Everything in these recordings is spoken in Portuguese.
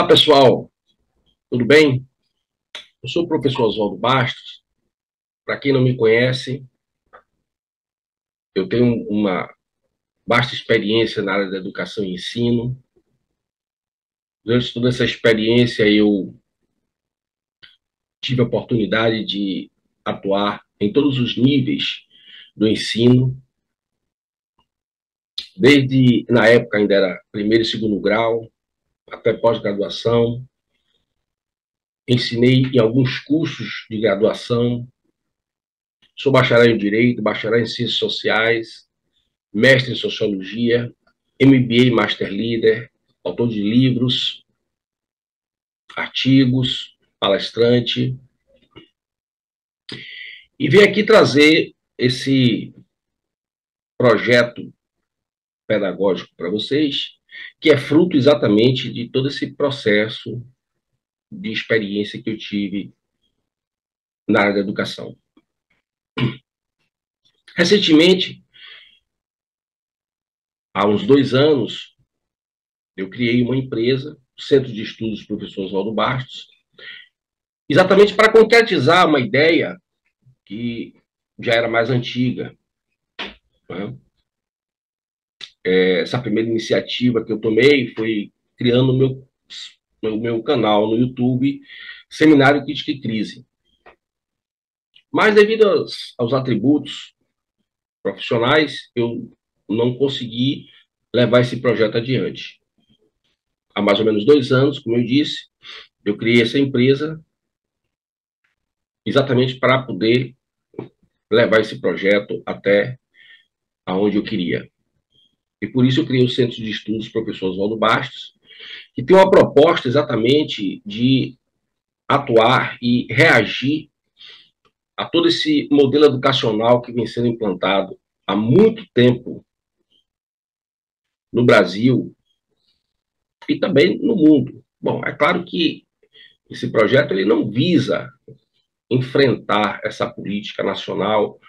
Olá, pessoal, tudo bem? Eu sou o professor Oswaldo Bastos. Para quem não me conhece, eu tenho uma vasta experiência na área da educação e ensino. Durante toda essa experiência, eu tive a oportunidade de atuar em todos os níveis do ensino, desde, na época, ainda era primeiro e segundo grau, até pós-graduação. Ensinei em alguns cursos de graduação. Sou bacharel em Direito, bacharel em Ciências Sociais, mestre em Sociologia, MBA Master Leader, autor de livros, artigos, palestrante. E vim aqui trazer esse projeto pedagógico para vocês, que é fruto exatamente de todo esse processo de experiência que eu tive na área da educação. Recentemente, há uns 2 anos, eu criei uma empresa, o Centro de Estudos Professor Oswaldo Bastos, exatamente para concretizar uma ideia que já era mais antiga. Né? Essa primeira iniciativa que eu tomei foi criando o meu canal no YouTube, Seminário Crítica e Crise. Mas devido aos atributos profissionais, eu não consegui levar esse projeto adiante. Há mais ou menos 2 anos, como eu disse, eu criei essa empresa exatamente para poder levar esse projeto até aonde eu queria. E por isso eu criei o Centro de Estudos Professor Oswaldo Bastos, que tem uma proposta exatamente de atuar e reagir a todo esse modelo educacional que vem sendo implantado há muito tempo no Brasil e também no mundo. Bom, é claro que esse projeto ele não visa enfrentar essa política nacional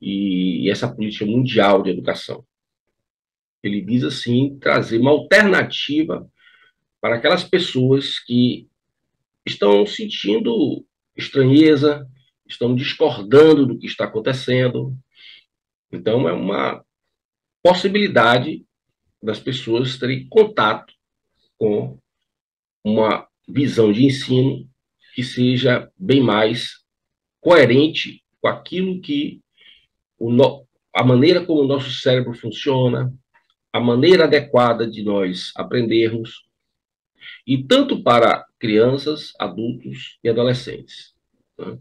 e essa política mundial de educação. Ele visa, sim, trazer uma alternativa para aquelas pessoas que estão sentindo estranheza, estão discordando do que está acontecendo. Então, é uma possibilidade das pessoas terem contato com uma visão de ensino que seja bem mais coerente com aquilo que a maneira como o nosso cérebro funciona, a maneira adequada de nós aprendermos, e tanto para crianças, adultos e adolescentes. Né?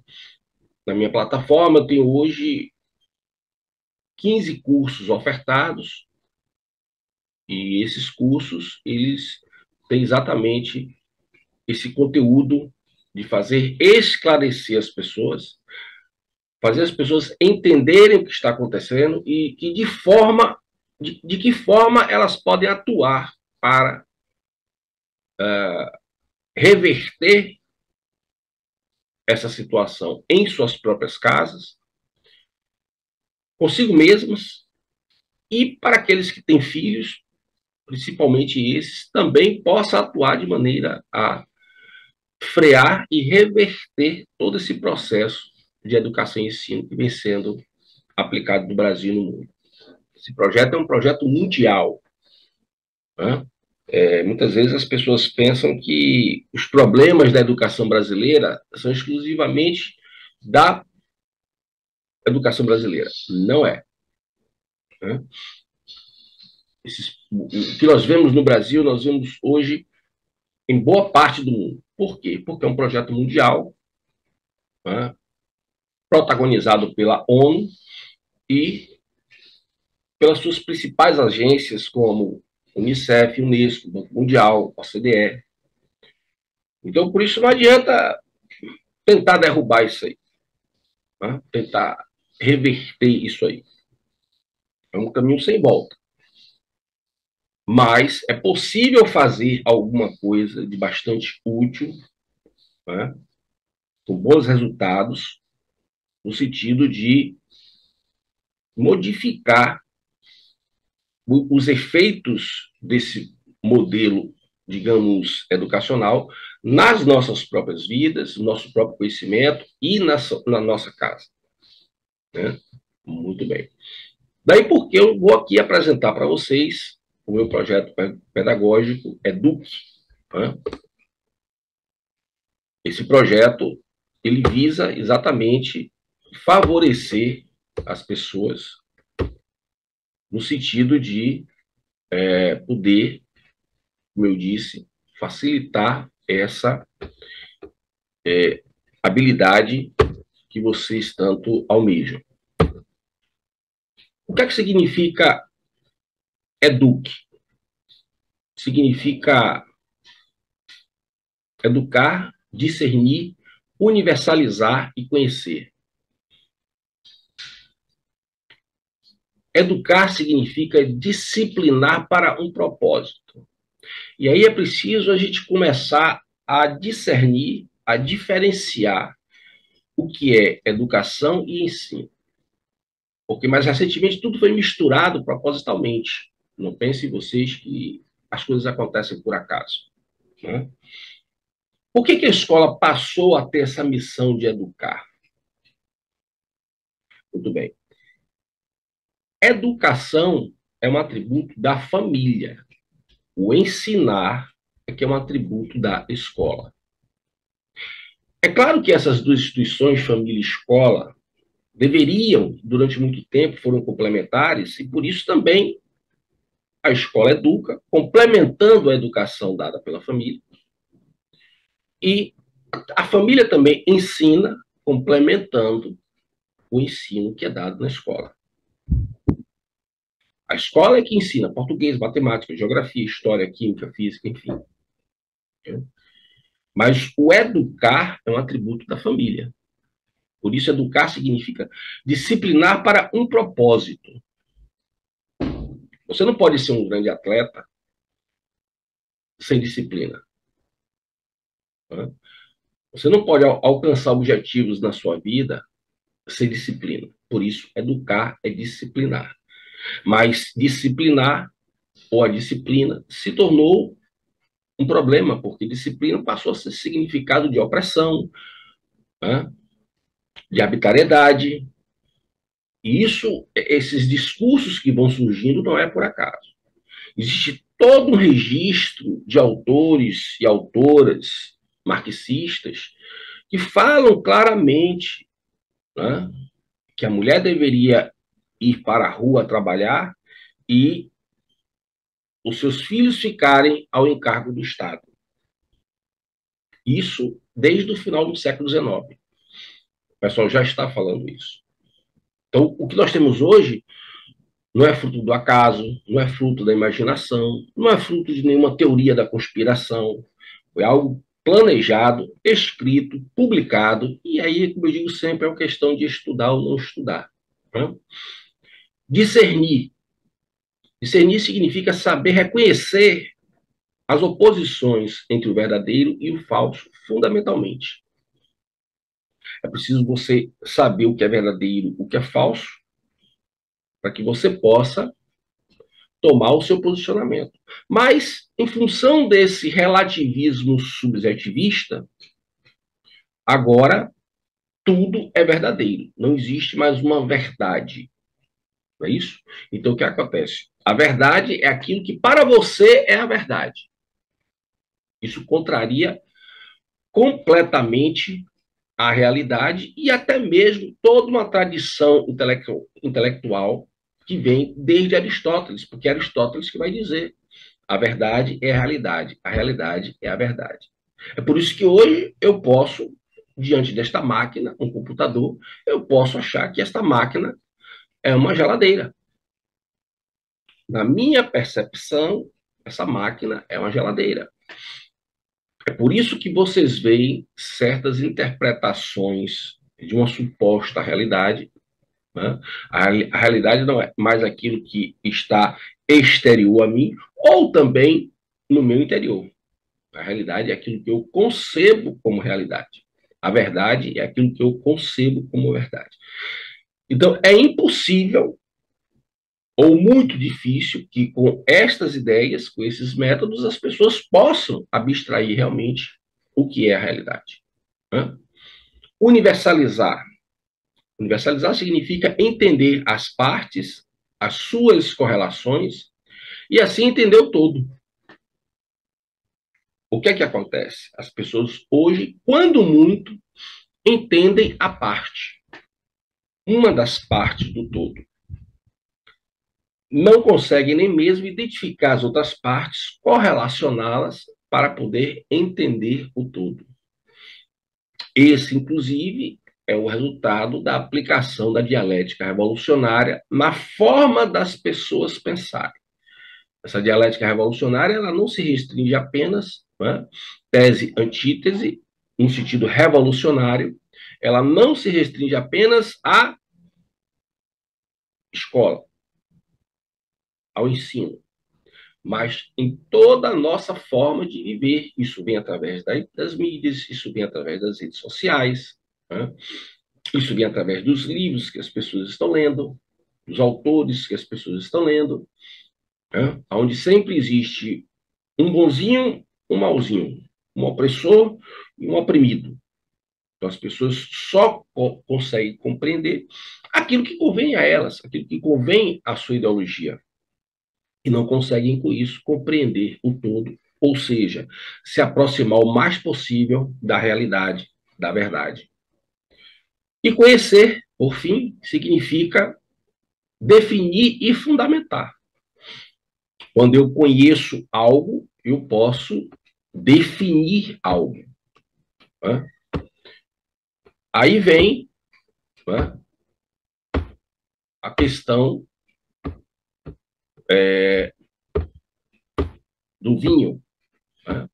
Na minha plataforma, eu tenho hoje 15 cursos ofertados, e esses cursos, eles têm exatamente esse conteúdo de fazer esclarecer as pessoas, fazer as pessoas entenderem o que está acontecendo e que de que forma elas podem atuar para reverter essa situação em suas próprias casas, consigo mesmas, e para aqueles que têm filhos, principalmente esses, também possa atuar de maneira a frear e reverter todo esse processo de educação e ensino que vem sendo aplicado no Brasil e no mundo. Esse projeto é um projeto mundial. Né? Muitas vezes as pessoas pensam que os problemas da educação brasileira são exclusivamente da educação brasileira. Não é. Né? O que nós vemos no Brasil, nós vemos hoje em boa parte do mundo. Por quê? Porque é um projeto mundial, né, protagonizado pela ONU e pelas suas principais agências, como Unicef, Unesco, Banco Mundial, OCDE. Então, por isso, não adianta tentar derrubar isso aí, né? Tentar reverter isso aí. É um caminho sem volta. Mas é possível fazer alguma coisa de bastante útil, né, com bons resultados, no sentido de modificar os efeitos desse modelo digamos, educacional nas nossas próprias vidas, no nosso próprio conhecimento e na nossa casa. Né? Muito bem. Daí porque eu vou aqui apresentar para vocês o meu projeto pedagógico EDUC. Né? Esse projeto, ele visa exatamente favorecer as pessoas no sentido de poder, como eu disse, facilitar essa habilidade que vocês tanto almejam. O que é que significa EDUC? Significa educar, discernir, universalizar e conhecer. Educar significa disciplinar para um propósito. E aí é preciso a gente começar a discernir, a diferenciar o que é educação e ensino. Porque mais recentemente tudo foi misturado propositalmente. Não pensem vocês que as coisas acontecem por acaso. Né? Por que a escola passou a ter essa missão de educar? Muito bem. Educação é um atributo da família. O ensinar é que é um atributo da escola. É claro que essas duas instituições, família e escola, deveriam, durante muito tempo, foram complementares, e por isso também a escola educa, complementando a educação dada pela família, e a família também ensina, complementando o ensino que é dado na escola. A escola é que ensina português, matemática, geografia, história, química, física, enfim. Mas o educar é um atributo da família. Por isso, educar significa disciplinar para um propósito. Você não pode ser um grande atleta sem disciplina. Você não pode alcançar objetivos na sua vida sem disciplina. Por isso, educar é disciplinar. Mas disciplinar, ou a disciplina, se tornou um problema, porque disciplina passou a ser significado de opressão, né? De arbitrariedade. E isso, esses discursos que vão surgindo não é por acaso. Existe todo um registro de autores e autoras marxistas que falam claramente, né, que a mulher deveria ir para a rua trabalhar e os seus filhos ficarem ao encargo do Estado. Isso desde o final do século XIX. O pessoal já está falando isso. Então, o que nós temos hoje não é fruto do acaso, não é fruto da imaginação, não é fruto de nenhuma teoria da conspiração. Foi algo planejado, escrito, publicado, e aí, como eu digo sempre, é uma questão de estudar ou não estudar. Né? Discernir. Discernir significa saber reconhecer as oposições entre o verdadeiro e o falso, fundamentalmente. É preciso você saber o que é verdadeiro, o que é falso, para que você possa tomar o seu posicionamento. Mas, em função desse relativismo subjetivista, agora tudo é verdadeiro. Não existe mais uma verdade. Não é isso? Então, o que acontece? A verdade é aquilo que para você é a verdade. Isso contraria completamente a realidade e até mesmo toda uma tradição intelectual que vem desde Aristóteles, porque é Aristóteles que vai dizer a verdade é a realidade é a verdade. É por isso que hoje eu posso, diante desta máquina, um computador, eu posso achar que esta máquina é uma geladeira. Na minha percepção, essa máquina é uma geladeira. É por isso que vocês veem certas interpretações de uma suposta realidade. Né? A realidade não é mais aquilo que está exterior a mim, ou também no meu interior. A realidade é aquilo que eu concebo como realidade. A verdade é aquilo que eu concebo como verdade. Então, é impossível ou muito difícil que com estas ideias, com esses métodos, as pessoas possam abstrair realmente o que é a realidade. Né? Universalizar. Universalizar significa entender as partes, as suas correlações, e assim entender o todo. O que é que acontece? As pessoas hoje, quando muito, entendem a parte, uma das partes do todo. Não conseguem nem mesmo identificar as outras partes, correlacioná-las para poder entender o todo. Esse, inclusive, é o resultado da aplicação da dialética revolucionária na forma das pessoas pensarem. Essa dialética revolucionária ela não se restringe apenas, né, tese, antítese, no sentido revolucionário, ela não se restringe apenas à escola, ao ensino, mas em toda a nossa forma de viver. Isso vem através das mídias, isso vem através das redes sociais, né? Isso vem através dos livros que as pessoas estão lendo, dos autores que as pessoas estão lendo, né? Onde sempre existe um bonzinho, um mauzinho, um opressor e um oprimido. Então, as pessoas só conseguem compreender aquilo que convém a elas, aquilo que convém à sua ideologia. E não conseguem, com isso, compreender o todo, ou seja, se aproximar o mais possível da realidade, da verdade. E conhecer, por fim, significa definir e fundamentar. Quando eu conheço algo, eu posso definir algo. Né? Aí vem, né, a questão do vinho. Né?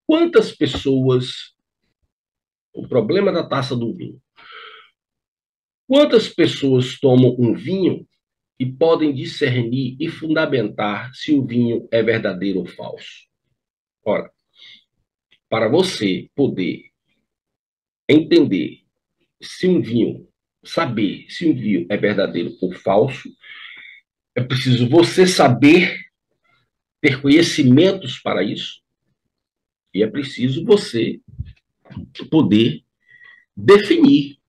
Quantas pessoas... O problema da taça do vinho. Quantas pessoas tomam um vinho e podem discernir e fundamentar se o vinho é verdadeiro ou falso? Ora, para você poder entender se um vinho, saber se um vinho é verdadeiro ou falso, é preciso você saber, ter conhecimentos para isso, e é preciso você poder definir,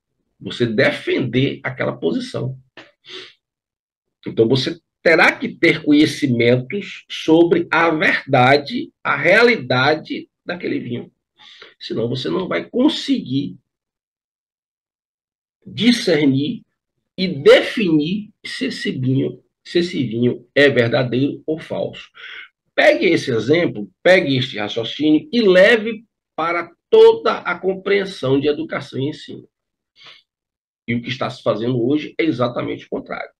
você defender aquela posição. Então, você terá que ter conhecimentos sobre a verdade, a realidade daquele vinho. Senão, você não vai conseguir discernir e definir se esse vinho é verdadeiro ou falso. Pegue esse exemplo, pegue este raciocínio e leve para toda a compreensão de educação e ensino. E o que está se fazendo hoje é exatamente o contrário.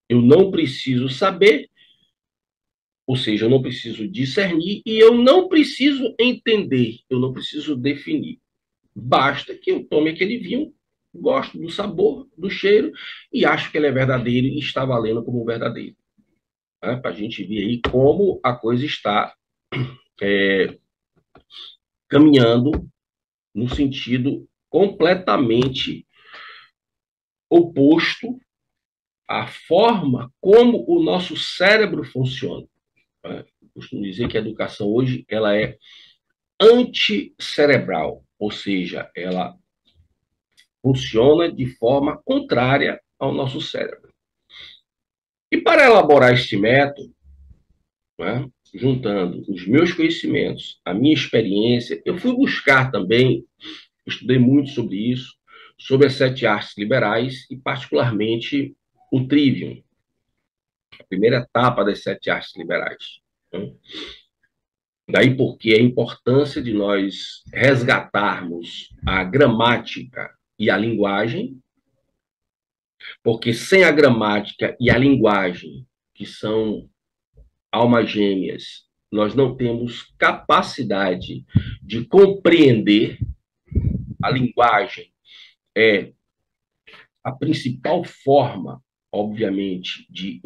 Eu não preciso saber, ou seja, eu não preciso discernir e eu não preciso entender, eu não preciso definir. Basta que eu tome aquele vinho, gosto do sabor, do cheiro e acho que ele é verdadeiro e está valendo como verdadeiro. Né? Para a gente ver aí como a coisa está caminhando no sentido completamente oposto à forma como o nosso cérebro funciona. Né? Eu costumo dizer que a educação hoje ela é anticerebral, ou seja, ela funciona de forma contrária ao nosso cérebro. E para elaborar este método, né, juntando os meus conhecimentos, a minha experiência, eu fui buscar também, estudei muito sobre isso, sobre as 7 artes liberais e particularmente o Trivium, a primeira etapa das 7 artes liberais. Né? Daí porque a importância de nós resgatarmos a gramática e a linguagem, porque sem a gramática e a linguagem, que são almas gêmeas, nós não temos capacidade de compreender. A linguagem é a principal forma, obviamente, de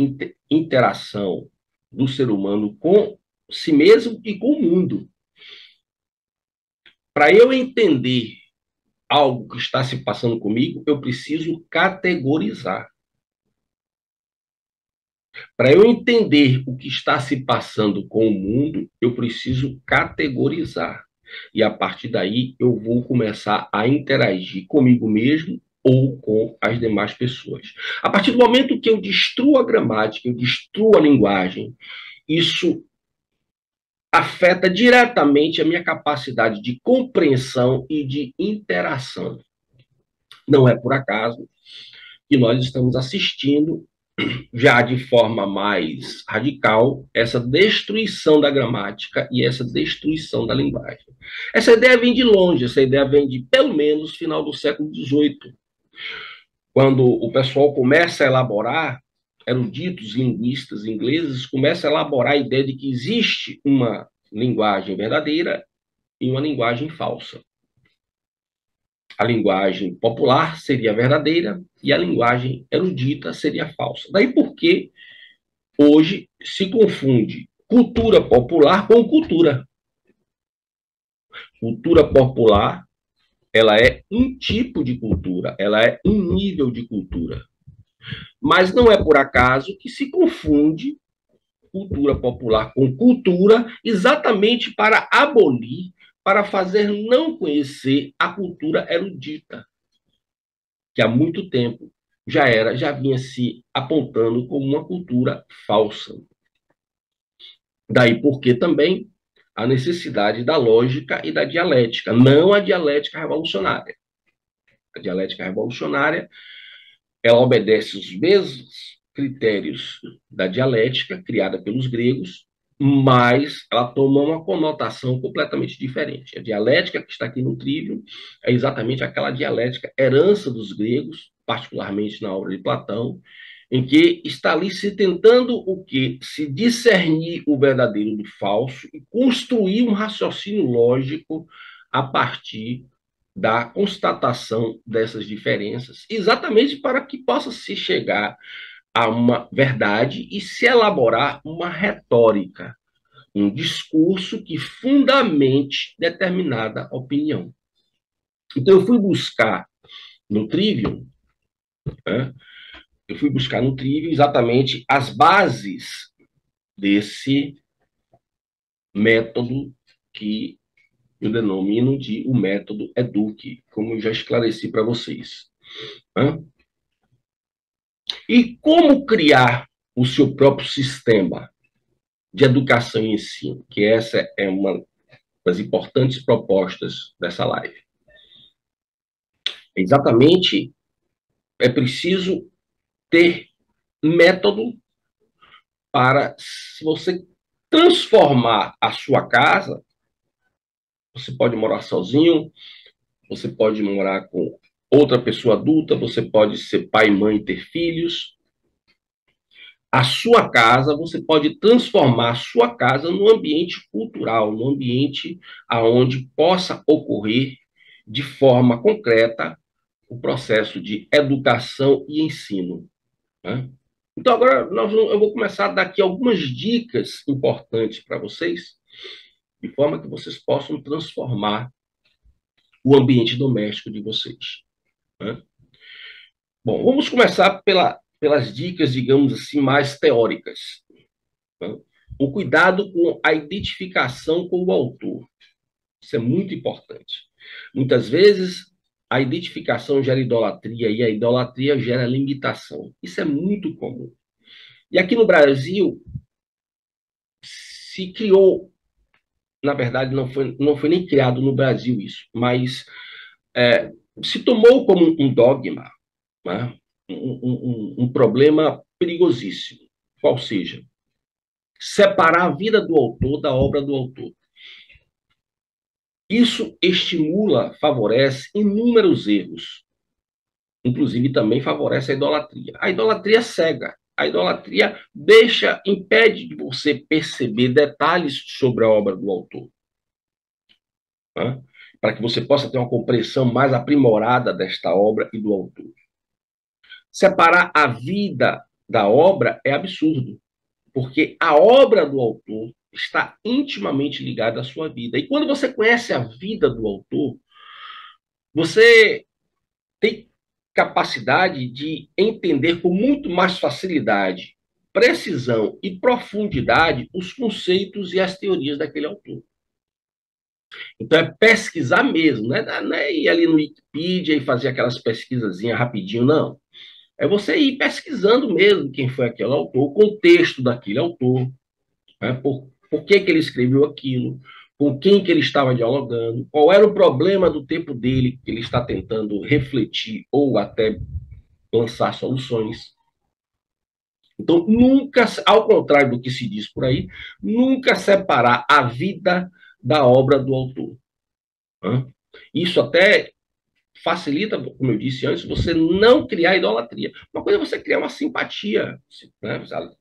interação do ser humano com si mesmo e com o mundo. Para eu entender algo que está se passando comigo, eu preciso categorizar. Para eu entender o que está se passando com o mundo, eu preciso categorizar. E a partir daí eu vou começar a interagir comigo mesmo ou com as demais pessoas. A partir do momento que eu destruo a gramática, eu destruo a linguagem, isso afeta diretamente a minha capacidade de compreensão e de interação. Não é por acaso que nós estamos assistindo já de forma mais radical, essa destruição da gramática e essa destruição da linguagem. Essa ideia vem de longe, essa ideia vem de, pelo menos, final do século XVIII, quando o pessoal começa a elaborar, eruditos linguistas ingleses começam a elaborar a ideia de que existe uma linguagem verdadeira e uma linguagem falsa. A linguagem popular seria verdadeira e a linguagem erudita seria falsa. Daí porque hoje se confunde cultura popular com cultura. Cultura popular, ela é um tipo de cultura, ela é um nível de cultura. Mas não é por acaso que se confunde cultura popular com cultura exatamente para abolir, para fazer não conhecer a cultura erudita, que há muito tempo já vinha se apontando como uma cultura falsa. Daí porque também a necessidade da lógica e da dialética, não a dialética revolucionária. A dialética revolucionária, ela obedece os mesmos critérios da dialética criada pelos gregos, mas ela toma uma conotação completamente diferente. A dialética que está aqui no Trivium é exatamente aquela dialética herança dos gregos, particularmente na obra de Platão, em que está ali se tentando o quê? Se discernir o verdadeiro do falso e construir um raciocínio lógico a partir da constatação dessas diferenças, exatamente para que possa se chegar a uma verdade e se elaborar uma retórica, um discurso que fundamente determinada opinião. Então eu fui buscar no Trivium, né, exatamente as bases desse método que eu denomino de o método EDUC, como eu já esclareci para vocês. E como criar o seu próprio sistema de educação e ensino, que essa é uma das importantes propostas dessa live. Exatamente, é preciso ter método para, se você transformar a sua casa, você pode morar sozinho, você pode morar com outra pessoa adulta, você pode ser pai e mãe e ter filhos. A sua casa, você pode transformar a sua casa num ambiente cultural, num ambiente onde possa ocorrer de forma concreta o processo de educação e ensino. Né? Então, agora eu vou começar a dar aqui algumas dicas importantes para vocês, de forma que vocês possam transformar o ambiente doméstico de vocês. Né? Bom, vamos começar pelas dicas, digamos assim, mais teóricas. Né? O cuidado com a identificação com o autor. Isso é muito importante. Muitas vezes, a identificação gera idolatria e a idolatria gera limitação. Isso é muito comum. E aqui no Brasil, se criou, na verdade, não foi nem criado no Brasil isso, mas se tomou como um dogma, né? Um problema perigosíssimo. Qual seja, separar a vida do autor da obra do autor. Isso estimula, favorece inúmeros erros. Inclusive, também favorece a idolatria. A idolatria cega. A idolatria impede de você perceber detalhes sobre a obra do autor. Né? Para que você possa ter uma compreensão mais aprimorada desta obra e do autor. Separar a vida da obra é absurdo, porque a obra do autor está intimamente ligada à sua vida. E quando você conhece a vida do autor, você tem capacidade de entender com muito mais facilidade precisão e profundidade os conceitos e as teorias daquele autor. Então, é pesquisar mesmo, não é ir ali no Wikipedia e fazer aquelas pesquisazinhas rapidinho, não. É você ir pesquisando mesmo quem foi aquele autor, o contexto daquele autor, né? Por que ele escreveu aquilo, com quem que ele estava dialogando, qual era o problema do tempo dele que ele está tentando refletir ou até lançar soluções. Então, nunca, ao contrário do que se diz por aí, nunca separar a vida da obra do autor. Né? Isso até facilita, como eu disse antes, você não criar idolatria. Uma coisa é você criar uma simpatia. Né?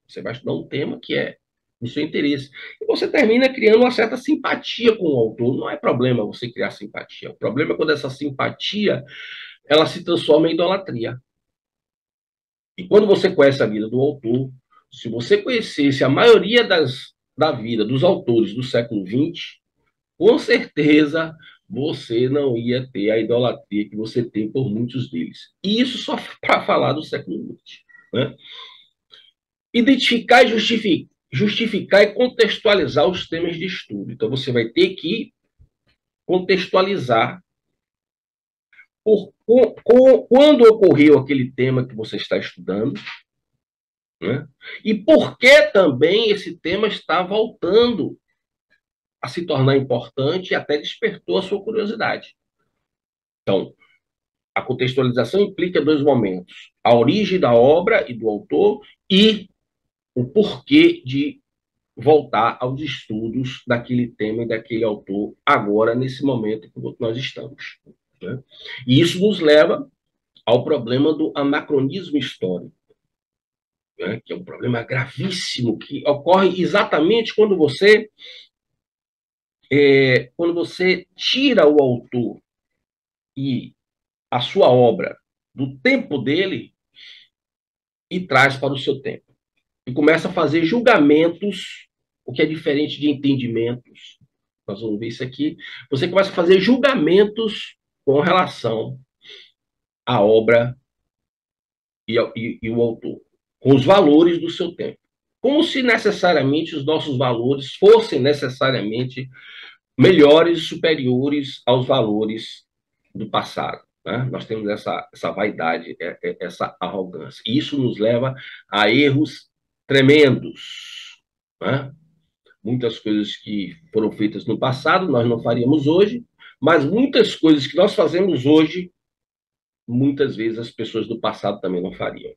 Você vai estudar um tema que é do seu interesse. E você termina criando uma certa simpatia com o autor. Não é problema você criar simpatia. O problema é quando essa simpatia ela se transforma em idolatria. E quando você conhece a vida do autor, se você conhecesse a maioria da vida dos autores do século XX, com certeza você não ia ter a idolatria que você tem por muitos deles. E isso só para falar do século XX. Né? Identificar e justificar e contextualizar os temas de estudo. Então, você vai ter que contextualizar quando ocorreu aquele tema que você está estudando, né? E por que também esse tema está voltando a se tornar importante e até despertou a sua curiosidade. Então, a contextualização implica dois momentos: a origem da obra e do autor e o porquê de voltar aos estudos daquele tema e daquele autor agora, nesse momento que nós estamos. Né? E isso nos leva ao problema do anacronismo histórico, né? Que é um problema gravíssimo, que ocorre exatamente quando você tira o autor e a sua obra do tempo dele e traz para o seu tempo. E começa a fazer julgamentos, o que é diferente de entendimentos. Nós vamos ver isso aqui. Você começa a fazer julgamentos com relação à obra e o autor, com os valores do seu tempo. Como se necessariamente os nossos valores fossem necessariamente melhores e superiores aos valores do passado. Né? Nós temos essa vaidade, essa arrogância. E isso nos leva a erros tremendos. Né? Muitas coisas que foram feitas no passado nós não faríamos hoje, mas muitas coisas que nós fazemos hoje, muitas vezes as pessoas do passado também não fariam.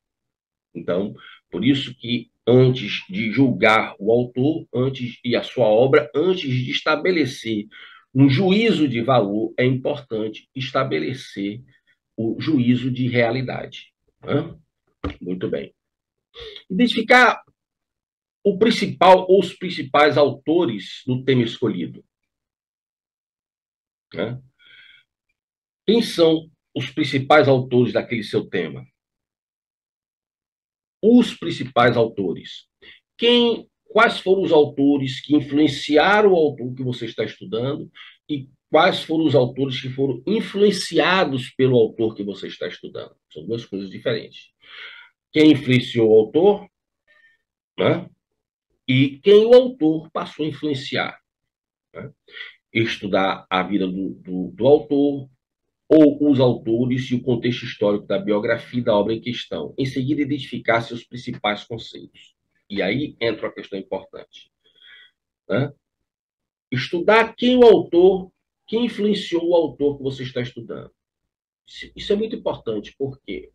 Então, por isso que antes de julgar o autor, antes e a sua obra, antes de estabelecer um juízo de valor, é importante estabelecer o juízo de realidade. Né? Muito bem. Identificar o principal ou os principais autores do tema escolhido. Né? Quem são os principais autores daquele seu tema? Os principais autores. Quais foram os autores que influenciaram o autor que você está estudando e quais foram os autores que foram influenciados pelo autor que você está estudando. São duas coisas diferentes. Quem influenciou o autor, né? E quem o autor passou a influenciar. Né? Estudar a vida do autor, ou os autores e o contexto histórico da biografia da obra em questão. Em seguida, identificar seus principais conceitos. E aí entra uma questão importante. Né? Estudar quem influenciou o autor que você está estudando. Isso é muito importante, porque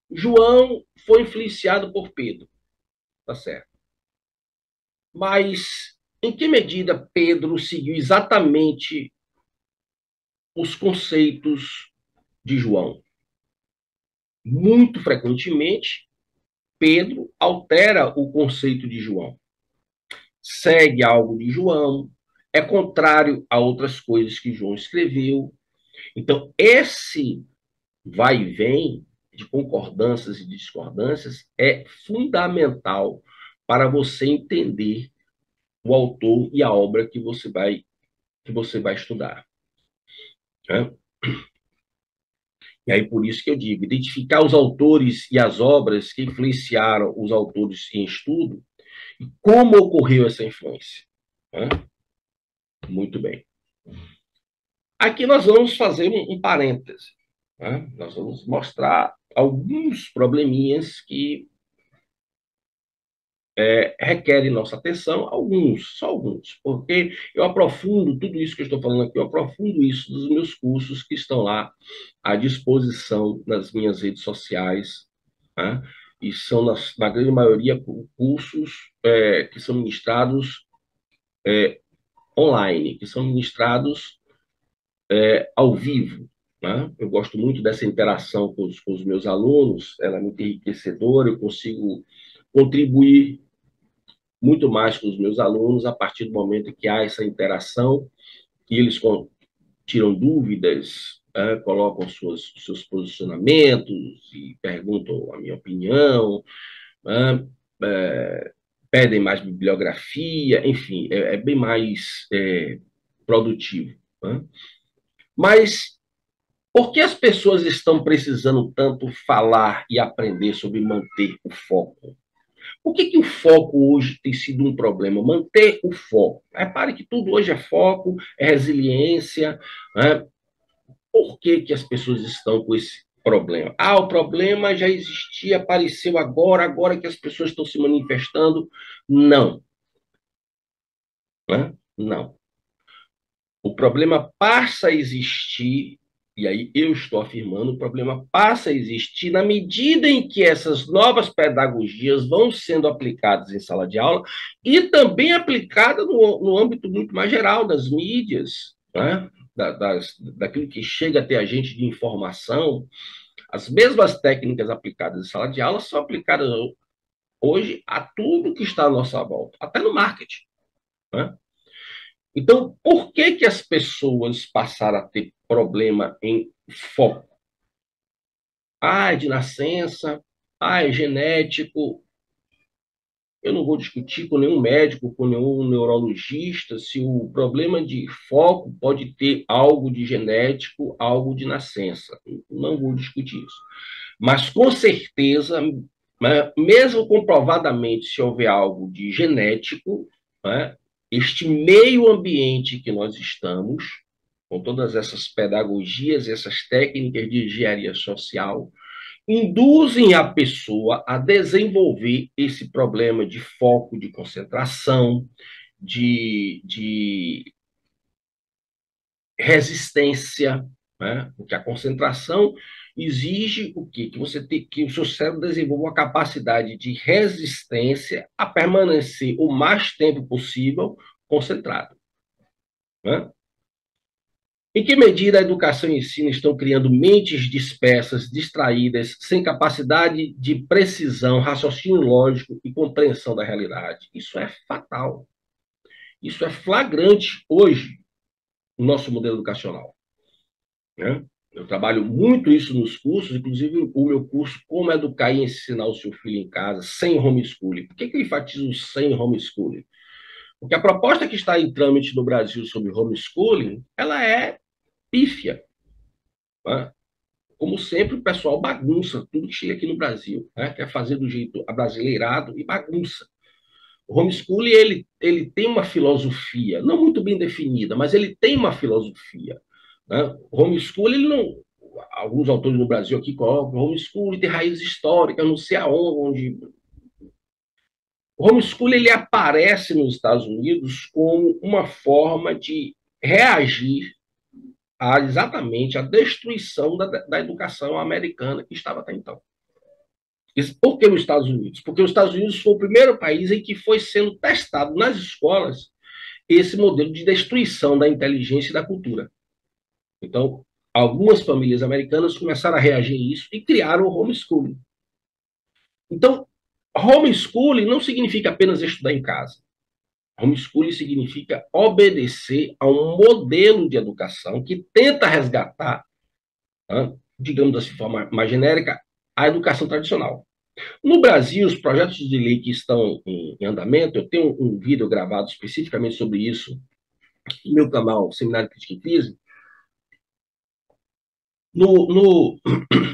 João foi influenciado por Pedro, tá certo? Mas em que medida Pedro seguiu exatamente os conceitos de João? Muito frequentemente, Pedro altera o conceito de João. Segue algo de João, é contrário a outras coisas que João escreveu. Então, esse vai e vem de concordâncias e discordâncias é fundamental para você entender o autor e a obra que você vai estudar. Né? E aí, por isso que eu digo, identificar os autores e as obras que influenciaram os autores em estudo e como ocorreu essa influência. Né? Muito bem. Aqui nós vamos fazer um parêntese. Né? Nós vamos mostrar alguns probleminhas que requerem nossa atenção, alguns, só alguns, porque eu aprofundo tudo isso que eu estou falando aqui, eu aprofundo isso nos meus cursos que estão lá à disposição nas minhas redes sociais, né? E são, na grande maioria, cursos que são ministrados online, que são ministrados ao vivo. Né? Eu gosto muito dessa interação com os meus alunos, ela é muito enriquecedora, eu consigo contribuir muito mais com os meus alunos a partir do momento que há essa interação e eles tiram dúvidas, colocam seus posicionamentos e perguntam a minha opinião, né? Pedem mais bibliografia, enfim, bem mais produtivo. Né? Mas por que as pessoas estão precisando tanto falar e aprender sobre manter o foco? Por que o foco hoje tem sido um problema? Manter o foco. Repare que tudo hoje é foco, é resiliência. Né? Por que as pessoas estão com esse problema? Ah, o problema já existia, apareceu agora que as pessoas estão se manifestando. Não. Né? Não. O problema passa a existir, e aí eu estou afirmando, o problema passa a existir na medida em que essas novas pedagogias vão sendo aplicadas em sala de aula e também aplicadas no âmbito muito mais geral das mídias, né? Daquilo que chega até a gente de informação. As mesmas técnicas aplicadas em sala de aula são aplicadas hoje a tudo que está à nossa volta, até no marketing. Né? Então, por que as pessoas passaram a ter problema em foco? Ah, é de nascença, ah, é genético. Eu não vou discutir com nenhum médico, com nenhum neurologista, se o problema de foco pode ter algo de genético, algo de nascença. Não vou discutir isso. Mas, com certeza, né, mesmo comprovadamente, se houver algo de genético, né, este meio ambiente que nós estamos, com todas essas pedagogias, essas técnicas de engenharia social, induzem a pessoa a desenvolver esse problema de foco, de concentração, de resistência, né? Porque a concentração exige o quê? Que o seu cérebro desenvolva uma capacidade de resistência a permanecer o mais tempo possível concentrado. Né? Em que medida a educação e o ensino estão criando mentes dispersas, distraídas, sem capacidade de precisão, raciocínio lógico e compreensão da realidade? Isso é fatal. Isso é flagrante hoje no nosso modelo educacional. Né? Eu trabalho muito isso nos cursos, inclusive o meu curso Como Educar e Ensinar o Seu Filho em Casa, sem homeschooling. Por que eu enfatizo sem homeschooling? Porque a proposta que está em trâmite no Brasil sobre homeschooling, ela é pífia. Né? Como sempre, o pessoal bagunça tudo que chega aqui no Brasil. Né? Quer fazer do jeito abrasileirado e bagunça. O homeschooling, ele tem uma filosofia, não muito bem definida, mas ele tem uma filosofia. Né? O homeschooling, ele não... Alguns autores no Brasil aqui colocam o homeschooling tem raízes históricas, não sei aonde. O homeschooling, ele aparece nos Estados Unidos como uma forma de reagir exatamente à destruição da educação americana que estava até então. Por que os Estados Unidos? Porque os Estados Unidos foi o primeiro país em que foi sendo testado nas escolas esse modelo de destruição da inteligência e da cultura. Então, algumas famílias americanas começaram a reagir a isso e criaram o homeschooling. Então, homeschooling não significa apenas estudar em casa. Homeschooling significa obedecer a um modelo de educação que tenta resgatar, né, digamos assim, de forma mais genérica, a educação tradicional. No Brasil, os projetos de lei que estão em andamento, eu tenho um vídeo gravado especificamente sobre isso no meu canal Seminário Crítica e Crise,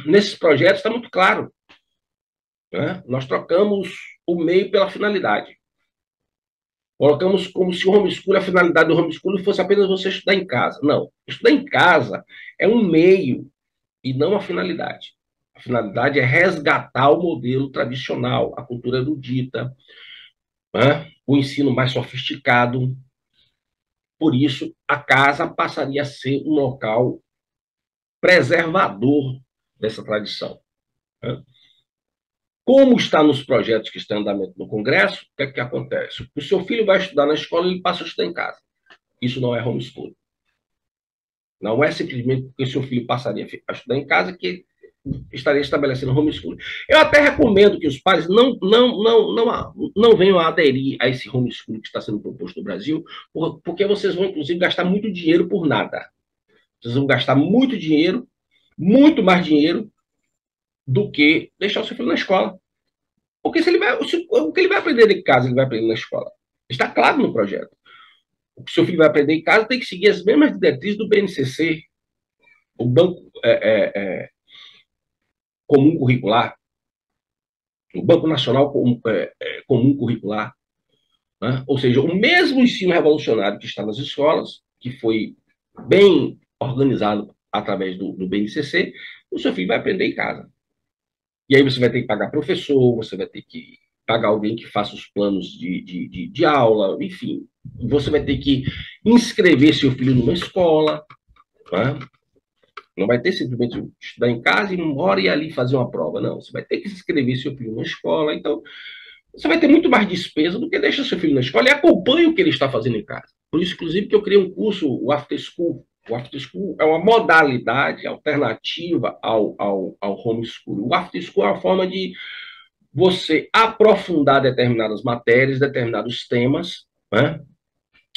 Nesses projetos está muito claro, né? Nós trocamos o meio pela finalidade. Colocamos como se o homeschooling, a finalidade do homeschooling fosse apenas você estudar em casa. Não. Estudar em casa é um meio e não a finalidade. A finalidade é resgatar o modelo tradicional, a cultura erudita, né? O ensino mais sofisticado. Por isso, a casa passaria a ser um local preservador dessa tradição, né? Como está nos projetos que estão em andamento no Congresso, o que é que acontece? O seu filho vai estudar na escola e ele passa a estudar em casa. Isso não é homeschooling. Não é simplesmente porque seu filho passaria a estudar em casa que estaria estabelecendo homeschooling. Eu até recomendo que os pais não venham a aderir a esse homeschooling que está sendo proposto no Brasil, porque vocês vão, inclusive, gastar muito dinheiro por nada. Vocês vão gastar muito dinheiro, muito mais dinheiro, do que deixar o seu filho na escola. Porque se ele vai, o que ele vai aprender em casa, ele vai aprender na escola. Está claro no projeto. O que o seu filho vai aprender em casa tem que seguir as mesmas diretrizes do BNCC, o Banco Comum Curricular, o Banco Nacional Comum Curricular, né? Ou seja, o mesmo ensino revolucionário que está nas escolas, que foi bem organizado através do BNCC, o seu filho vai aprender em casa. E aí você vai ter que pagar professor, você vai ter que pagar alguém que faça os planos de aula, enfim. Você vai ter que inscrever seu filho numa escola, né? Não vai ter simplesmente estudar em casa e uma hora e ali fazer uma prova. Não, você vai ter que inscrever seu filho numa escola. Então, você vai ter muito mais despesa do que deixa seu filho na escola e acompanha o que ele está fazendo em casa. Por isso, inclusive, que eu criei um curso, o After School. O After School é uma modalidade alternativa ao homeschool. O After School é uma forma de você aprofundar determinadas matérias, determinados temas, né,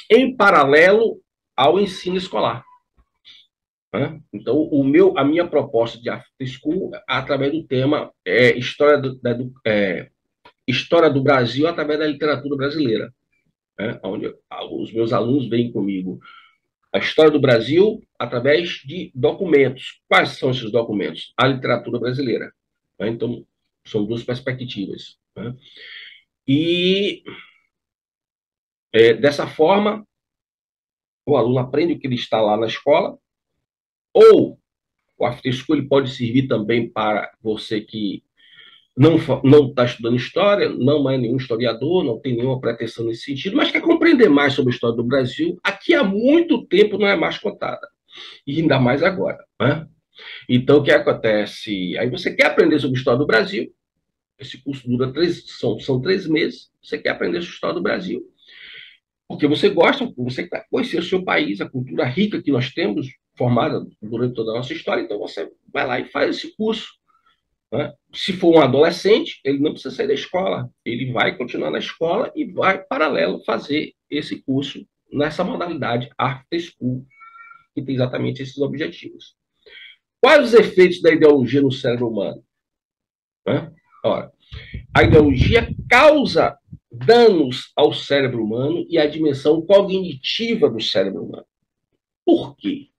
em paralelo ao ensino escolar, né? Então, a minha proposta de After School, através do tema História do Brasil através da literatura brasileira, né? Onde os meus alunos vêm comigo a história do Brasil através de documentos. Quais são esses documentos? A literatura brasileira, né? Então, são duas perspectivas, né? E dessa forma, o aluno aprende o que ele está lá na escola, ou o After School ele pode servir também para você que não está estudando história, não é nenhum historiador, não tem nenhuma pretensão nesse sentido, mas quer compreender mais sobre a história do Brasil, aqui há muito tempo não é mais contada, e ainda mais agora, né? Então, o que acontece? Aí você quer aprender sobre a história do Brasil, esse curso dura são 3 meses, você quer aprender sobre a história do Brasil, porque você gosta, você quer conhecer o seu país, a cultura rica que nós temos, formada durante toda a nossa história, então você vai lá e faz esse curso, né? Se for um adolescente, ele não precisa sair da escola, ele vai continuar na escola e vai, paralelo, fazer esse curso nessa modalidade After School, que tem exatamente esses objetivos. Quais os efeitos da ideologia no cérebro humano? Né? Ora, a ideologia causa danos ao cérebro humano e à dimensão cognitiva do cérebro humano. Por quê?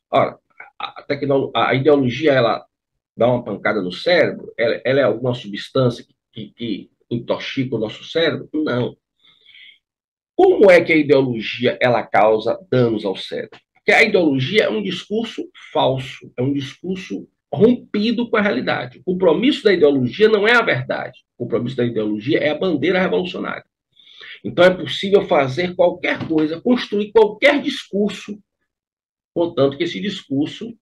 Ora, a ideologia, ela dá uma pancada no cérebro? Ela é alguma substância que intoxica o nosso cérebro? Não. Como é que a ideologia ela causa danos ao cérebro? Porque a ideologia é um discurso falso, é um discurso rompido com a realidade. O compromisso da ideologia não é a verdade. O compromisso da ideologia é a bandeira revolucionária. Então é possível fazer qualquer coisa, construir qualquer discurso, contanto que esse discurso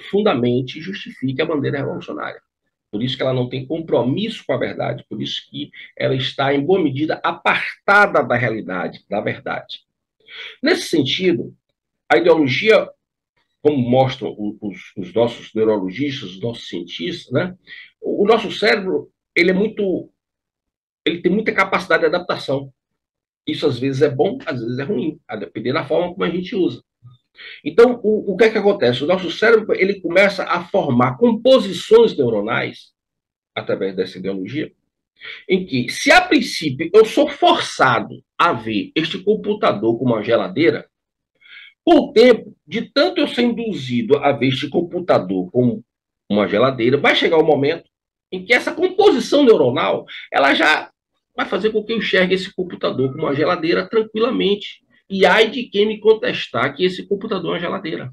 fundamente justifique a bandeira revolucionária. Por isso que ela não tem compromisso com a verdade, por isso que ela está, em boa medida, apartada da realidade, da verdade. Nesse sentido, a ideologia, como mostram os nossos neurologistas, os nossos cientistas, né? O nosso cérebro, ele tem muita capacidade de adaptação. Isso às vezes é bom, às vezes é ruim, a depender da forma como a gente usa. Então, o que é que acontece? O nosso cérebro ele começa a formar composições neuronais, através dessa ideologia, em que, se a princípio eu sou forçado a ver este computador como uma geladeira, Com o tempo, de tanto eu ser induzido a ver este computador como uma geladeira, vai chegar o momento em que essa composição neuronal, ela já vai fazer com que eu enxergue esse computador como uma geladeira tranquilamente. E ai de quem me contestar que esse computador é uma geladeira.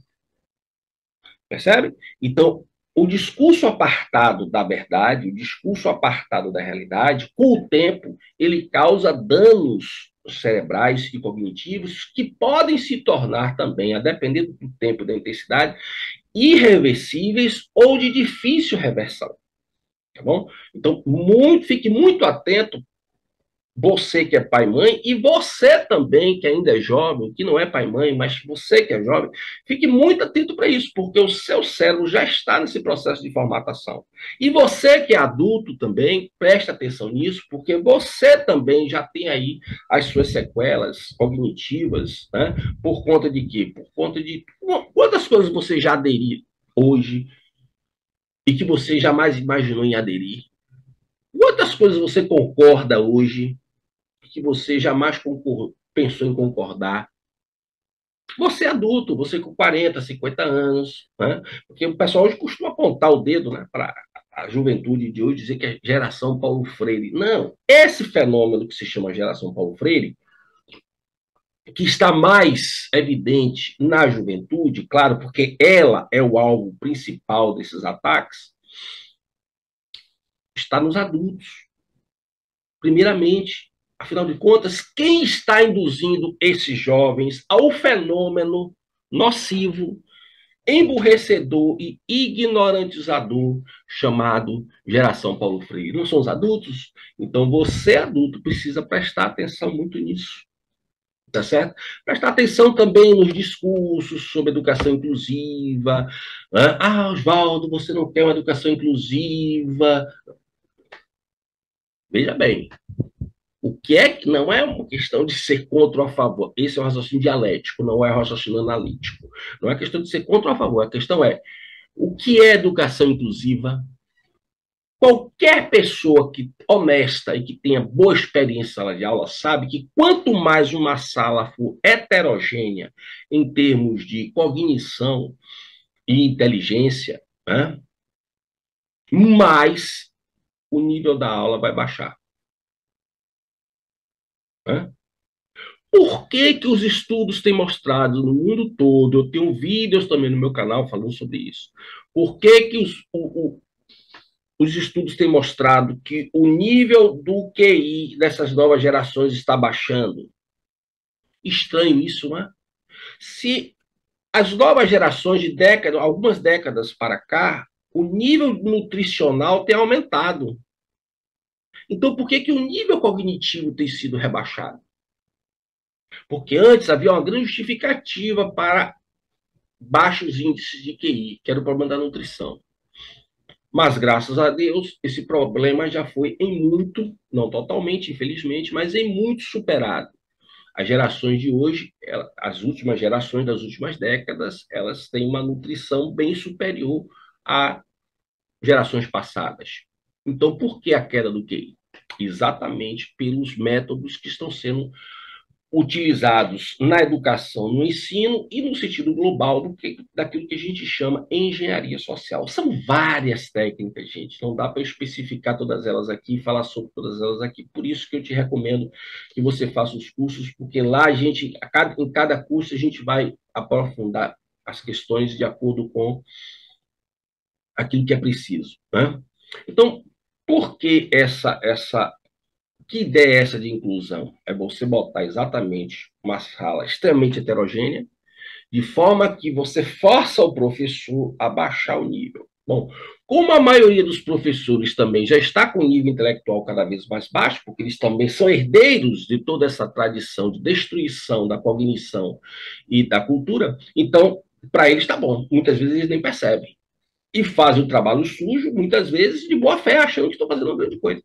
Percebe? Então, o discurso apartado da verdade, o discurso apartado da realidade, com o tempo, ele causa danos cerebrais e cognitivos que podem se tornar também, a depender do tempo e da intensidade, irreversíveis ou de difícil reversão. Tá bom? Então, fique muito atento, você que é pai e mãe, e você também que ainda é jovem, que não é pai e mãe, mas você que é jovem, fique muito atento para isso, porque o seu cérebro já está nesse processo de formatação. E você que é adulto também, preste atenção nisso, porque você também já tem aí as suas sequelas cognitivas, né? Por conta de quê? Por conta de quantas coisas você já aderiu hoje e que você jamais imaginou em aderir. Quantas coisas você concorda hoje que você jamais pensou em concordar? Você é adulto, você com 40, 50 anos, né? Porque o pessoal hoje costuma apontar o dedo, né, para a juventude de hoje, dizer que é geração Paulo Freire. Não, esse fenômeno que se chama geração Paulo Freire, que está mais evidente na juventude, claro, porque ela é o alvo principal desses ataques, está nos adultos. Primeiramente, afinal de contas, quem está induzindo esses jovens ao fenômeno nocivo, emburrecedor e ignorantizador chamado geração Paulo Freire? Não são os adultos? Então você, adulto, precisa prestar atenção muito nisso. Tá certo? Prestar atenção também nos discursos sobre educação inclusiva. Né? Ah, Oswaldo, você não quer uma educação inclusiva. Veja bem, o que é que não é uma questão de ser contra ou a favor. Esse é um raciocínio dialético, não é um raciocínio analítico. Não é questão de ser contra ou a favor. A questão é o que é educação inclusiva. Qualquer pessoa que honesta e que tenha boa experiência em sala de aula sabe que quanto mais uma sala for heterogênea em termos de cognição e inteligência, né, mais o nível da aula vai baixar. Né? Por que que os estudos têm mostrado no mundo todo, eu tenho vídeos também no meu canal falando sobre isso, por que que os estudos têm mostrado que o nível do QI dessas novas gerações está baixando? Estranho isso, não é? Se as novas gerações de décadas, algumas décadas para cá, o nível nutricional tem aumentado. Então, por que que o nível cognitivo tem sido rebaixado? Porque antes havia uma grande justificativa para baixos índices de QI, que era o problema da nutrição. Mas, graças a Deus, esse problema já foi em muito, não totalmente, infelizmente, mas em muito superado. As gerações de hoje, as últimas gerações das últimas décadas, elas têm uma nutrição bem superior a gerações passadas. Então, por que a queda do QI? Exatamente pelos métodos que estão sendo utilizados na educação, no ensino e no sentido global daquilo que a gente chama engenharia social. São várias técnicas, gente, não dá para especificar todas elas aqui, falar sobre todas elas aqui. Por isso que eu te recomendo que você faça os cursos, porque lá a gente, em cada curso, a gente vai aprofundar as questões de acordo com aquilo que é preciso. Né? Então, por que que ideia é essa de inclusão? É você botar exatamente uma sala extremamente heterogênea, de forma que você força o professor a baixar o nível. Bom, como a maioria dos professores também já está com o nível intelectual cada vez mais baixo, porque eles também são herdeiros de toda essa tradição de destruição da cognição e da cultura, então, para eles está bom. Muitas vezes eles nem percebem. E fazem o trabalho sujo, muitas vezes, de boa fé, achando que estão fazendo uma grande coisa.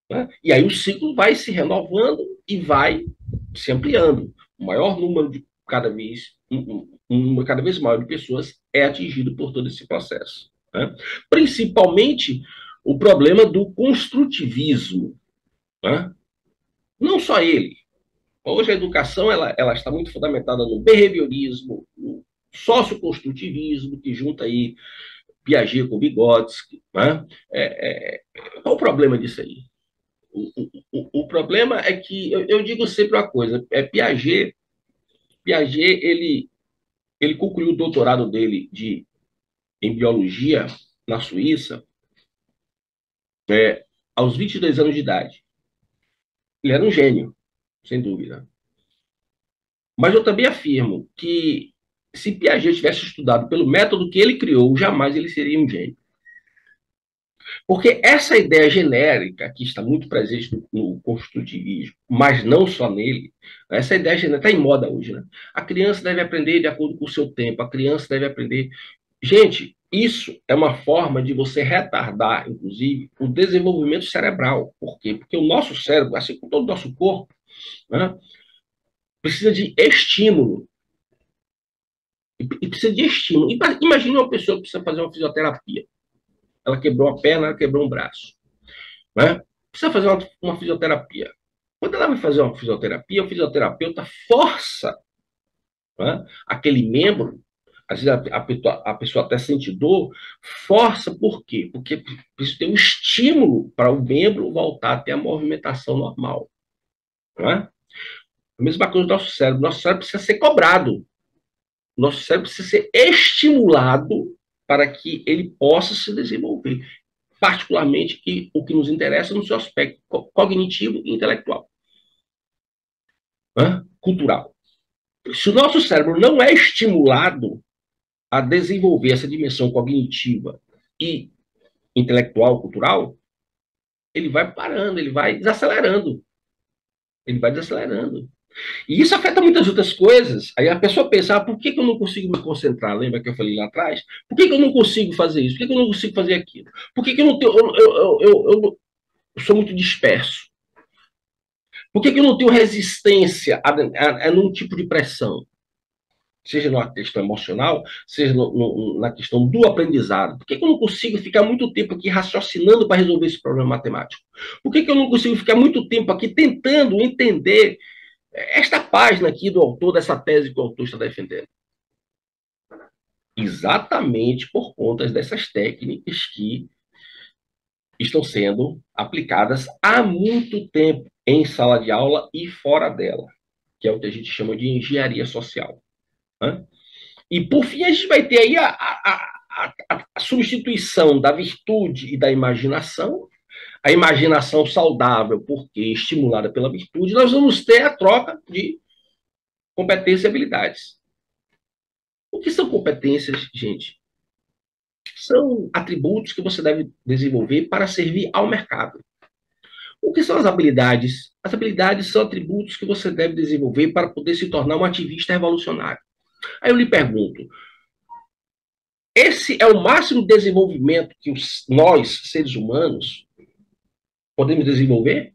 Né? E aí o ciclo vai se renovando e vai se ampliando. O maior número de cada vez maior de pessoas é atingido por todo esse processo. Né? Principalmente o problema do construtivismo. Né? Não só ele. Hoje a educação ela está muito fundamentada no behaviorismo, no socioconstrutivismo, que junta aí Piaget com Vygotsky. Né? Qual o problema disso aí? O problema é que eu digo sempre uma coisa: Piaget ele concluiu o doutorado dele em biologia na Suíça aos 22 anos de idade. Ele era um gênio, sem dúvida. Mas eu também afirmo que se Piaget tivesse estudado pelo método que ele criou, jamais ele seria um gênio. Porque essa ideia genérica, que está muito presente no construtivismo, mas não só nele, essa ideia genérica está em moda hoje. Né? A criança deve aprender de acordo com o seu tempo, a criança deve aprender. Gente, isso é uma forma de você retardar, inclusive, o desenvolvimento cerebral. Por quê? Porque o nosso cérebro, assim como todo o nosso corpo, né, precisa de estímulo. E precisa de estímulo. Imagine uma pessoa que precisa fazer uma fisioterapia. Ela quebrou a perna, ela quebrou um braço. Né? Precisa fazer uma fisioterapia. Quando ela vai fazer uma fisioterapia, o fisioterapeuta força, né, aquele membro, às vezes a pessoa até sente dor, força por quê? Porque precisa ter um estímulo para o membro voltar a ter a movimentação normal. Né? A mesma coisa do nosso cérebro. Nosso cérebro precisa ser cobrado. Nosso cérebro precisa ser estimulado para que ele possa se desenvolver. Particularmente o que nos interessa no seu aspecto cognitivo e intelectual. Cultural. Se o nosso cérebro não é estimulado a desenvolver essa dimensão cognitiva e intelectual, cultural, ele vai parando, ele vai desacelerando. Ele vai desacelerando. E isso afeta muitas outras coisas. Aí a pessoa pensa, por que eu não consigo me concentrar? Lembra que eu falei lá atrás? Por que eu não consigo fazer isso? Por que eu não consigo fazer aquilo? Por que eu não tenho... Eu sou muito disperso. Por que eu não tenho resistência a nenhum tipo de pressão? Seja na questão emocional, seja na questão do aprendizado. Por que eu não consigo ficar muito tempo aqui raciocinando para resolver esse problema matemático? Por que eu não consigo ficar muito tempo aqui tentando entender esta página aqui do autor, dessa tese que o autor está defendendo? Exatamente por conta dessas técnicas que estão sendo aplicadas há muito tempo em sala de aula e fora dela, que é o que a gente chama de engenharia social. Né? E, por fim, a gente vai ter aí a substituição da virtude e da imaginação, a imaginação saudável, porque estimulada pela virtude, nós vamos ter a troca de competências e habilidades. O que são competências, gente? São atributos que você deve desenvolver para servir ao mercado. O que são as habilidades? As habilidades são atributos que você deve desenvolver para poder se tornar um ativista revolucionário. Aí eu lhe pergunto, esse é o máximo desenvolvimento que nós, seres humanos, podemos desenvolver?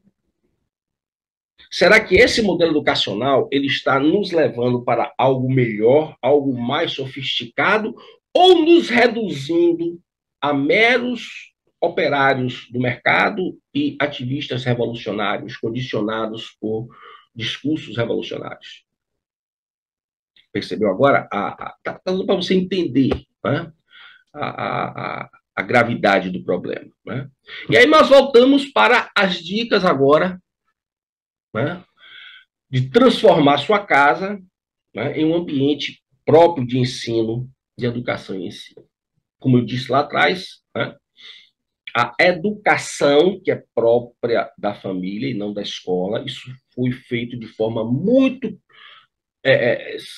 Será que esse modelo educacional ele está nos levando para algo melhor, algo mais sofisticado, ou nos reduzindo a meros operários do mercado e ativistas revolucionários, condicionados por discursos revolucionários? Percebeu agora? Está dando para você entender, né? A gravidade do problema. Né? E aí nós voltamos para as dicas agora, né, de transformar sua casa, né, em um ambiente próprio de ensino, de educação e ensino. Como eu disse lá atrás, né, a educação que é própria da família e não da escola, isso foi feito de forma muito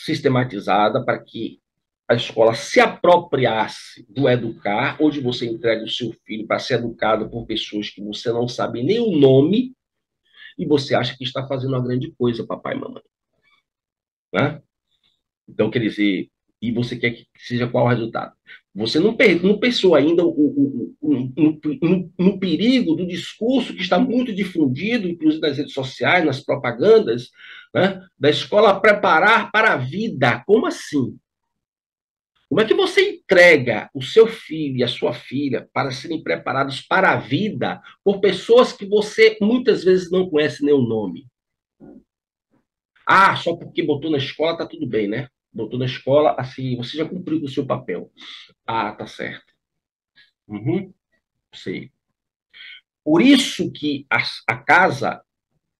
sistematizada para que a escola se apropriasse do educar, onde você entrega o seu filho para ser educado por pessoas que você não sabe nem o nome, e você acha que está fazendo uma grande coisa, papai e mamãe. Né? Então, quer dizer, e você quer que seja qual o resultado? Você não pensou ainda no perigo do discurso que está muito difundido, inclusive nas redes sociais, nas propagandas, né? Da escola preparar para a vida. Como assim? Como é que você entrega o seu filho e a sua filha para serem preparados para a vida por pessoas que você muitas vezes não conhece nem o nome? Ah, só porque botou na escola tá tudo bem, né? Botou na escola, assim, você já cumpriu o seu papel. Ah, tá certo. Uhum, sei. Por isso que a casa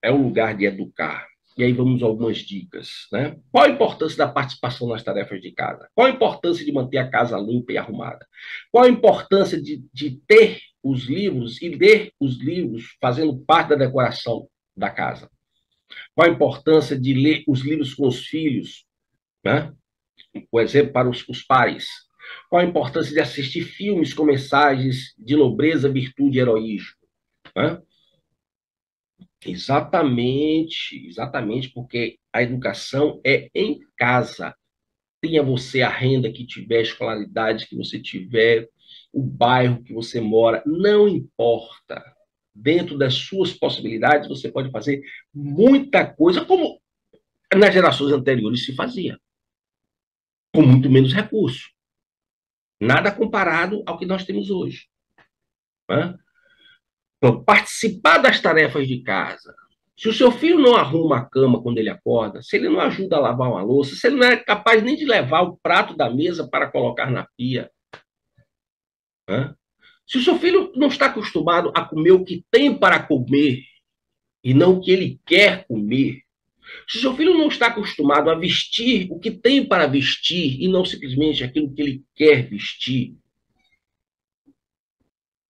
é um lugar de educar. E aí vamos a algumas dicas, né? Qual a importância da participação nas tarefas de casa? Qual a importância de manter a casa limpa e arrumada? Qual a importância de ter os livros e ler os livros fazendo parte da decoração da casa? Qual a importância de ler os livros com os filhos, né? Por exemplo, para os pais. Qual a importância de assistir filmes com mensagens de nobreza, virtude e heroísmo, né? Exatamente, exatamente, porque a educação é em casa. Tenha você a renda que tiver, a escolaridade que você tiver, o bairro que você mora, não importa. Dentro das suas possibilidades, você pode fazer muita coisa, como nas gerações anteriores se fazia, com muito menos recursos. Nada comparado ao que nós temos hoje, né? Então, participar das tarefas de casa. Se o seu filho não arruma a cama quando ele acorda, se ele não ajuda a lavar uma louça, se ele não é capaz nem de levar o prato da mesa para colocar na pia, né? Se o seu filho não está acostumado a comer o que tem para comer e não o que ele quer comer, se o seu filho não está acostumado a vestir o que tem para vestir e não simplesmente aquilo que ele quer vestir,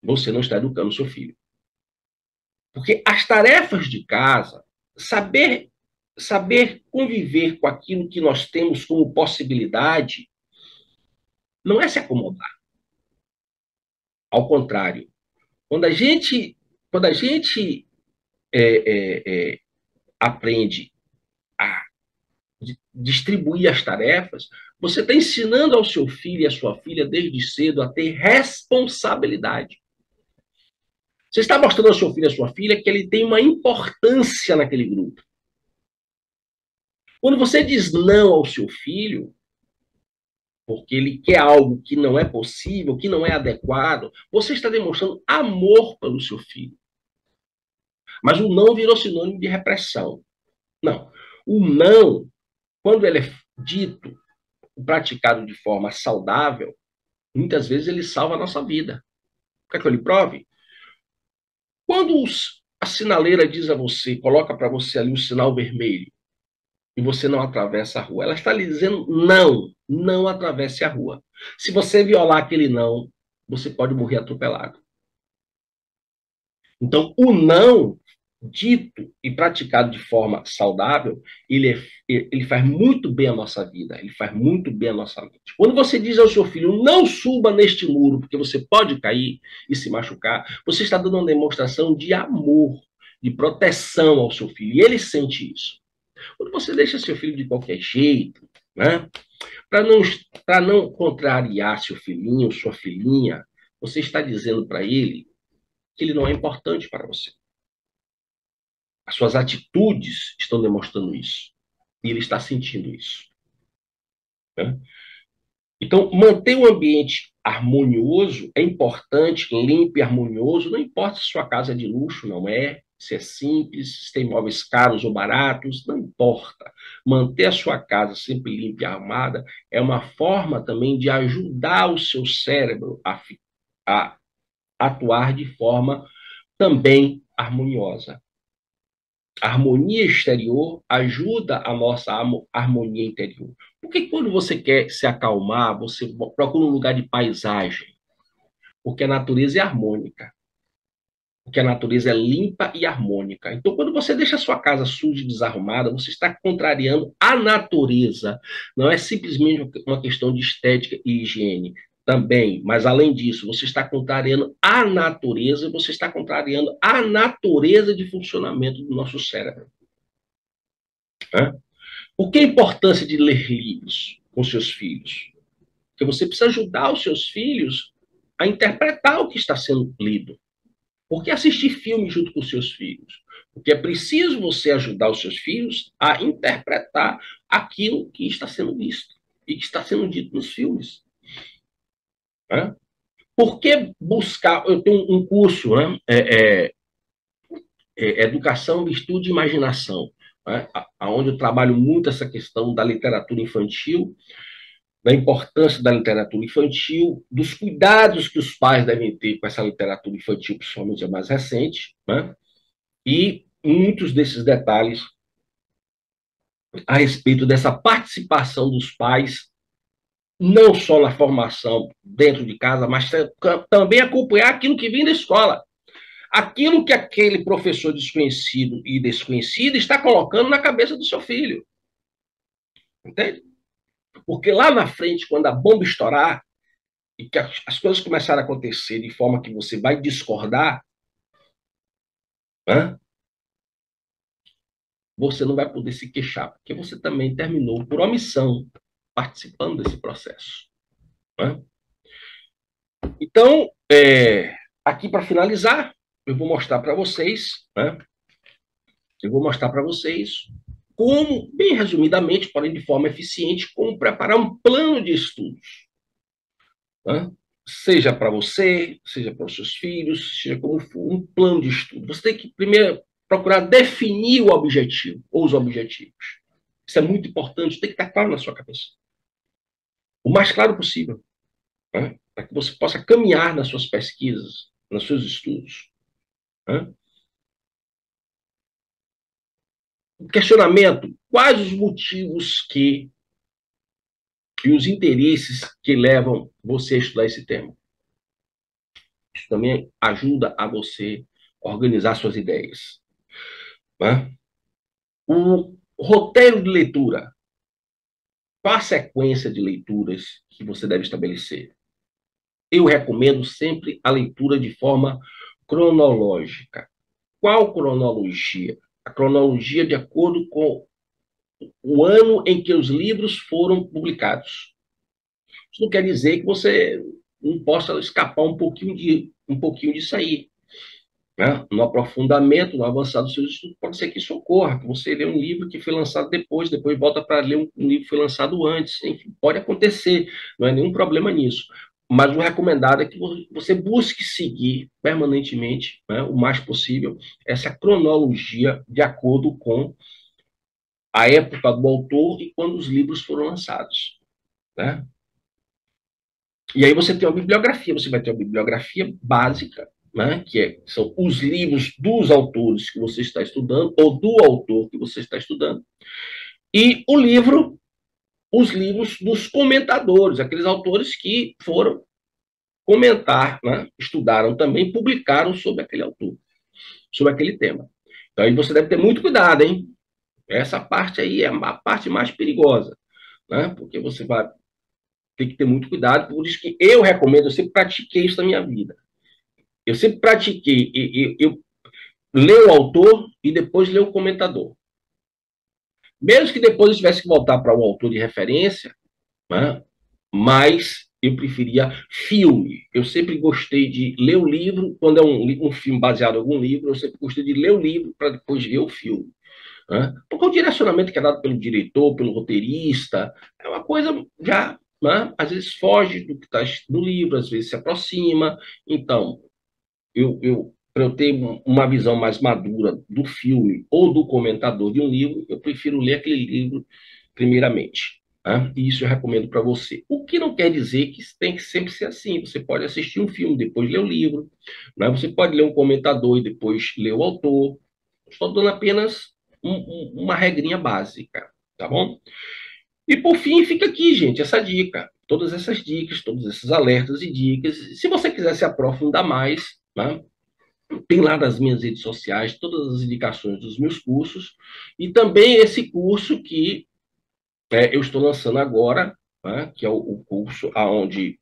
você não está educando o seu filho. Porque as tarefas de casa, saber conviver com aquilo que nós temos como possibilidade, não é se acomodar. Ao contrário, quando a gente aprende a distribuir as tarefas, você está ensinando ao seu filho e à sua filha desde cedo a ter responsabilidade. Você está mostrando ao seu filho e à sua filha que ele tem uma importância naquele grupo. Quando você diz não ao seu filho, porque ele quer algo que não é possível, que não é adequado, você está demonstrando amor pelo seu filho. Mas o não virou sinônimo de repressão. Não. O não, quando ele é dito, praticado de forma saudável, muitas vezes ele salva a nossa vida. Quer que eu lhe prove? Quando a sinaleira diz a você, coloca para você ali um sinal vermelho, e você não atravessa a rua, ela está lhe dizendo não, não atravesse a rua. Se você violar aquele não, você pode morrer atropelado. Então, o não dito e praticado de forma saudável, ele faz muito bem a nossa vida, ele faz muito bem a nossa mente. Quando você diz ao seu filho, não suba neste muro, porque você pode cair e se machucar, você está dando uma demonstração de amor, de proteção ao seu filho, e ele sente isso. Quando você deixa seu filho de qualquer jeito, né, para não contrariar seu filhinho, sua filhinha, você está dizendo para ele que ele não é importante para você. As suas atitudes estão demonstrando isso. E ele está sentindo isso, né? Então, manter o ambiente harmonioso é importante, limpo e harmonioso, não importa se sua casa é de luxo, não é, se é simples, se tem móveis caros ou baratos, não importa. Manter a sua casa sempre limpa e arrumada é uma forma também de ajudar o seu cérebro a atuar de forma também harmoniosa. A harmonia exterior ajuda a nossa harmonia interior. Porque quando você quer se acalmar, você procura um lugar de paisagem. Porque a natureza é harmônica. Porque a natureza é limpa e harmônica. Então, quando você deixa a sua casa suja e desarrumada, você está contrariando a natureza. Não é simplesmente uma questão de estética e higiene. Também, mas além disso, você está contrariando a natureza, você está contrariando a natureza de funcionamento do nosso cérebro. Né? Por que a importância de ler livros com seus filhos? Porque você precisa ajudar os seus filhos a interpretar o que está sendo lido. Por que assistir filme junto com os seus filhos? Porque é preciso você ajudar os seus filhos a interpretar aquilo que está sendo visto e que está sendo dito nos filmes. Né? Por que buscar? Eu tenho um curso, né? Educação, Virtude e Imaginação. né, onde eu trabalho muito essa questão da literatura infantil, da importância da literatura infantil, dos cuidados que os pais devem ter com essa literatura infantil, principalmente a mais recente, né? E muitos desses detalhes a respeito dessa participação dos pais, não só na formação dentro de casa, mas também acompanhar aquilo que vem da escola. Aquilo que aquele professor desconhecido e desconhecido está colocando na cabeça do seu filho. Entende? Porque lá na frente, quando a bomba estourar, e que as coisas começarem a acontecer de forma que você vai discordar, né, você não vai poder se queixar, porque você também terminou por omissão participando desse processo. Né? Então, aqui para finalizar, eu vou mostrar para vocês, né, eu vou mostrar para vocês como, bem resumidamente, porém de forma eficiente, como preparar um plano de estudos. Né? Seja para você, seja para os seus filhos, seja como for, um plano de estudo. Você tem que primeiro procurar definir o objetivo, ou os objetivos. Isso é muito importante, tem que estar claro na sua cabeça. O mais claro possível, né? Para que você possa caminhar nas suas pesquisas, nos seus estudos. Né? O questionamento, quais os motivos e os interesses que levam você a estudar esse tema? Isso também ajuda a você organizar suas ideias. Né? O roteiro de leitura. Qual a sequência de leituras que você deve estabelecer? Eu recomendo sempre a leitura de forma cronológica. Qual cronologia? A cronologia de acordo com o ano em que os livros foram publicados. Isso não quer dizer que você não possa escapar um pouquinho disso aí. Né? No aprofundamento, no avançar dos seus estudos, pode ser que isso ocorra, que você lê um livro que foi lançado depois volta para ler um livro que foi lançado antes, enfim, pode acontecer, não é nenhum problema nisso. Mas o recomendado é que você busque seguir permanentemente, né, o mais possível, essa cronologia de acordo com a época do autor e quando os livros foram lançados. Né? E aí você tem uma bibliografia, você vai ter uma bibliografia básica, né, são os livros dos autores que você está estudando, ou do autor que você está estudando, e os livros dos comentadores, aqueles autores que foram comentar, né, estudaram também, publicaram sobre aquele autor, sobre aquele tema. Então aí você deve ter muito cuidado, hein? Essa parte aí é a parte mais perigosa, né? Porque você vai ter que ter muito cuidado, por isso que eu recomendo, eu sempre pratiquei isso na minha vida. Eu sempre pratiquei, eu leio o autor e depois leio o comentador. Mesmo que depois eu tivesse que voltar para o autor de referência, né, mas eu preferia filme. Eu sempre gostei de ler o livro, quando é um filme baseado em algum livro, eu sempre gostei de ler o livro para depois ver o filme. Né? Porque o direcionamento que é dado pelo diretor, pelo roteirista, é uma coisa já, né, às vezes foge do que está no livro, às vezes se aproxima. Então, para eu ter uma visão mais madura do filme ou do comentador de um livro, eu prefiro ler aquele livro primeiramente. Tá? E isso eu recomendo para você. O que não quer dizer que tem que sempre ser assim. Você pode assistir um filme, depois ler o livro. Né? Você pode ler um comentador e depois ler o autor. Estou dando apenas uma regrinha básica, tá bom? E por fim, fica aqui, gente, essa dica. Todas essas dicas, todos esses alertas e dicas. Se você quiser se aprofundar mais, né? Tem lá nas minhas redes sociais todas as indicações dos meus cursos e também esse curso que eu estou lançando agora, né, que é o curso onde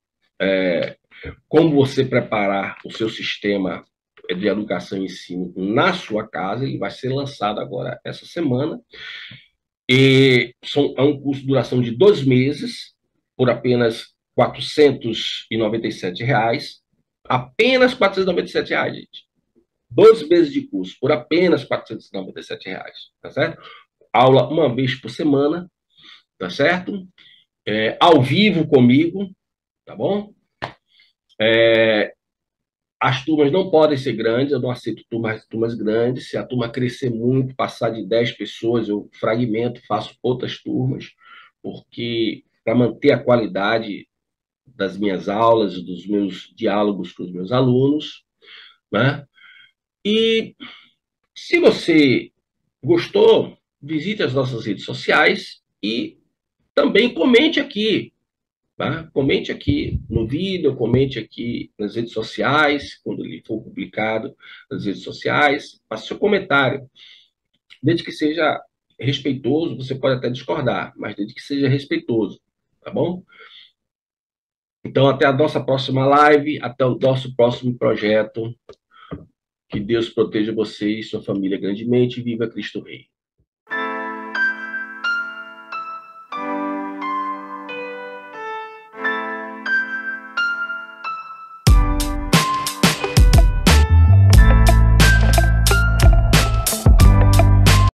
como você preparar o seu sistema de educação e ensino na sua casa. Ele vai ser lançado agora essa semana. E é um curso de duração de 2 meses, por apenas R$ 497. Apenas R$ 497, gente. 2 meses de curso por apenas R$ 497, tá certo? Aula uma vez por semana, tá certo? Ao vivo comigo, tá bom? As turmas não podem ser grandes, eu não aceito turmas grandes. Se a turma crescer muito, passar de 10 pessoas, eu fragmento, faço outras turmas, porque para manter a qualidade das minhas aulas, dos meus diálogos com os meus alunos, né? E se você gostou, visite as nossas redes sociais e também comente aqui. Tá? Comente aqui no vídeo, comente aqui nas redes sociais, quando ele for publicado nas redes sociais, faça seu comentário. Desde que seja respeitoso, você pode até discordar, mas desde que seja respeitoso, tá bom? Então, até a nossa próxima live, até o nosso próximo projeto. Que Deus proteja você e sua família grandemente. Viva Cristo Rei.